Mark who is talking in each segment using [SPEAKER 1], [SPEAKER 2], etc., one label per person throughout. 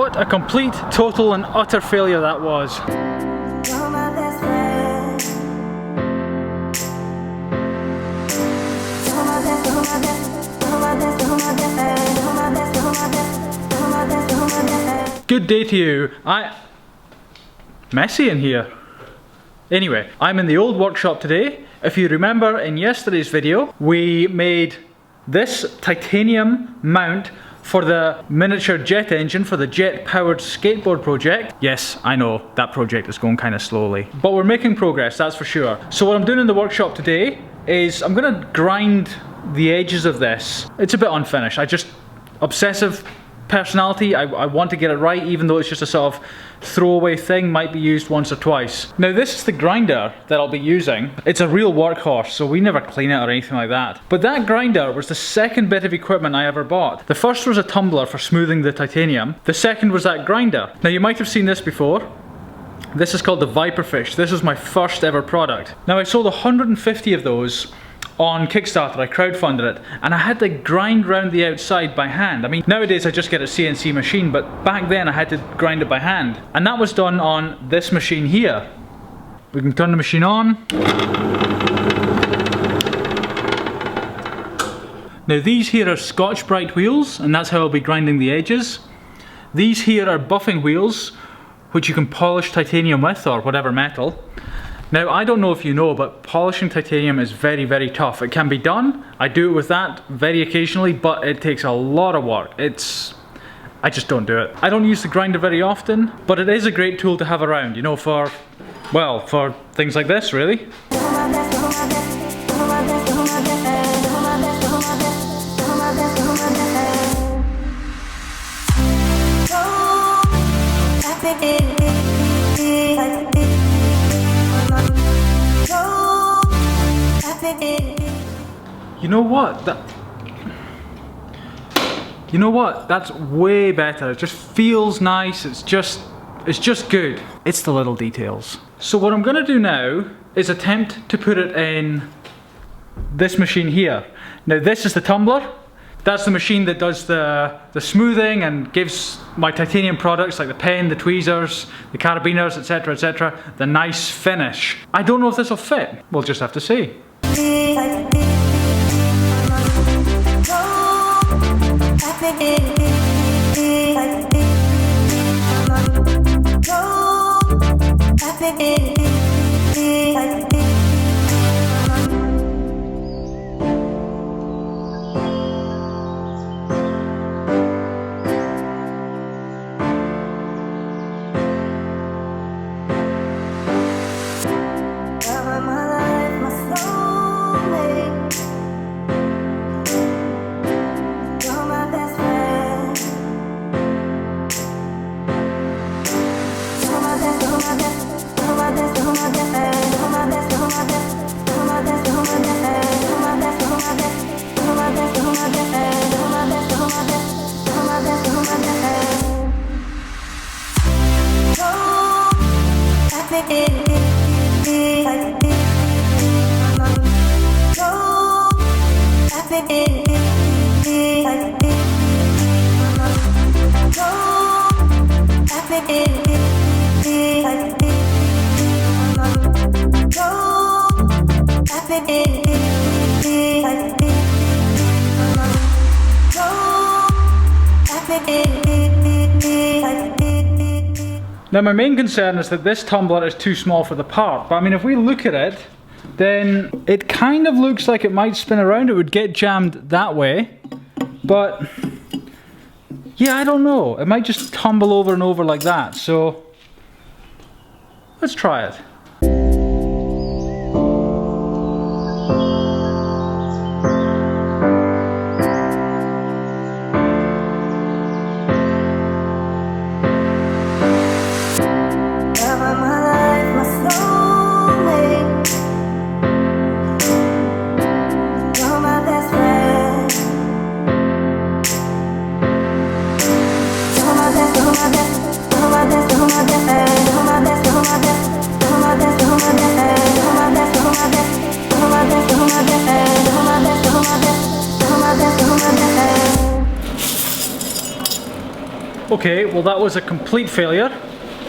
[SPEAKER 1] What a complete, total and utter failure that was. Good day to you. Messy in here. Anyway, I'm in the old workshop today. If you remember in yesterday's video, we made this titanium mount for the miniature jet engine for the jet powered skateboard project. Yes, I know, that project is going kind of slowly, but we're making progress, that's for sure. So what I'm doing in the workshop today is I'm gonna grind the edges of this. It's a bit unfinished. Obsessive personality, I want to get it right, even though it's just a sort of throwaway thing, might be used once or twice. Now this is the grinder that I'll be using. It's a real workhorse, so we never clean it or anything like that. But that grinder was the second bit of equipment I ever bought. The first was a tumbler for smoothing the titanium. The second was that grinder. Now you might have seen this before. This is called the Viperfish. This was my first ever product. Now I sold 150 of those on Kickstarter. I crowdfunded it, and I had to grind round the outside by hand. I mean, nowadays I just get a CNC machine, but back then I had to grind it by hand. And that was done on this machine here. We can turn the machine on. Now these here are Scotch-Brite wheels, and that's how I'll be grinding the edges. These here are buffing wheels, which you can polish titanium with, or whatever metal. Now, I don't know if you know, but polishing titanium is very, very tough. It can be done. I do it with that very occasionally, but it takes a lot of work. I just don't do it. I don't use the grinder very often, but it is a great tool to have around, you know, for things like this, really. You know what? That's way better. It just feels nice. It's just good. It's the little details. So what I'm gonna do now is attempt to put it in this machine here. Now this is the tumbler. That's the machine that does the smoothing and gives my titanium products like the pen, the tweezers, the carabiners, etc., the nice finish. I don't know if this will fit. We'll just have to see. Now my main concern is that this tumbler is too small for the part, but I mean if we look at it, then it kind of looks like it might spin around. It would get jammed that way, but yeah, I don't know. It might just tumble over and over like that, so let's try it. Okay, well that was a complete failure,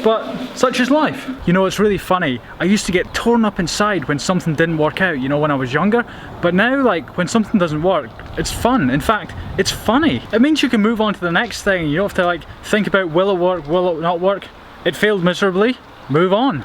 [SPEAKER 1] but such is life. You know, it's really funny. I used to get torn up inside when something didn't work out, you know, when I was younger. But now, like, when something doesn't work, it's fun. In fact, it's funny. It means you can move on to the next thing. You don't have to, like, think about will it work, will it not work? It failed miserably. Move on.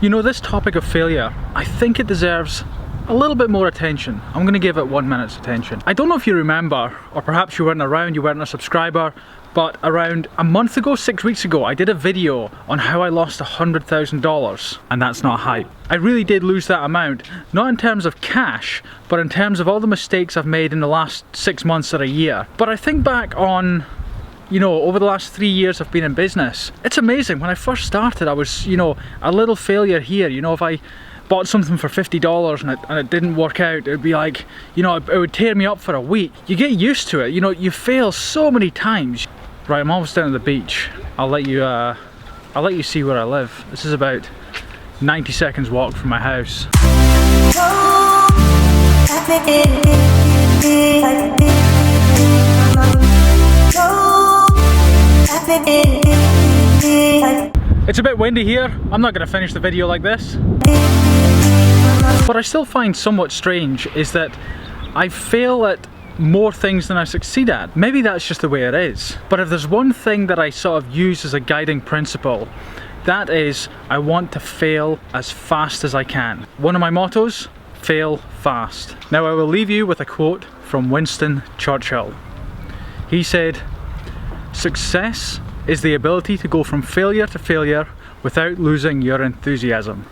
[SPEAKER 1] You know, this topic of failure, I think it deserves a little bit more attention. I'm gonna give it 1 minute's attention. I don't know if you remember, or perhaps you weren't around, you weren't a subscriber, but around a month ago, 6 weeks ago, I did a video on how I lost $100,000, and that's not hype. I really did lose that amount, not in terms of cash, but in terms of all the mistakes I've made in the last 6 months or a year. But I think back on, you know, over the last 3 years I've been in business. It's amazing. When I first started, I was, you know, a little failure here. You know, if I bought something for $50 and it didn't work out, it would be like, you know, it would tear me up for a week. You get used to it. You know, you fail so many times. Right, I'm almost down at the beach. I'll let you see where I live. This is about 90 seconds walk from my house. It's a bit windy here. I'm not going to finish the video like this. What I still find somewhat strange is that I fail at more things than I succeed at. Maybe that's just the way it is. But if there's one thing that I sort of use as a guiding principle, that is, I want to fail as fast as I can. One of my mottos, fail fast. Now I will leave you with a quote from Winston Churchill. He said, "Success is the ability to go from failure to failure without losing your enthusiasm."